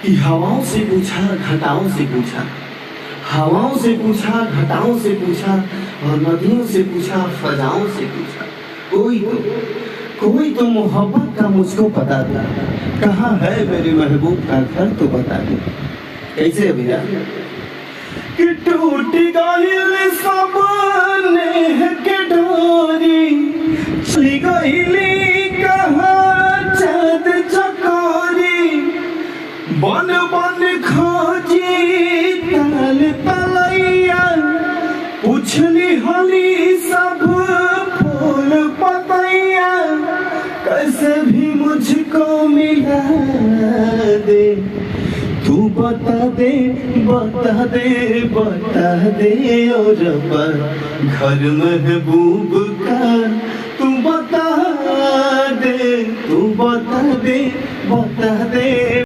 कि हवाओं से पूछा, घटाओं से पूछा, हवाओं से पूछा, घटाओं से पूछा और नदियों से पूछा, फजाओं से पूछा। कोई तो मोहब्बत का मुझको पता था, कहाँ है मेरे महबूब का घर तो बता दे। कैसे भैया कि टूट गइल सब नेह के डोरी, चली गइली कहाँ चाँद चकोरी, बन बन खोजी तल तलैया, पूछली हली सब फूल पतैया, कैसे भी मुझको मिला दे, तू बता दे बता दे बता दे और घर महबूब का तू बता दे, तू बता दे बता दे।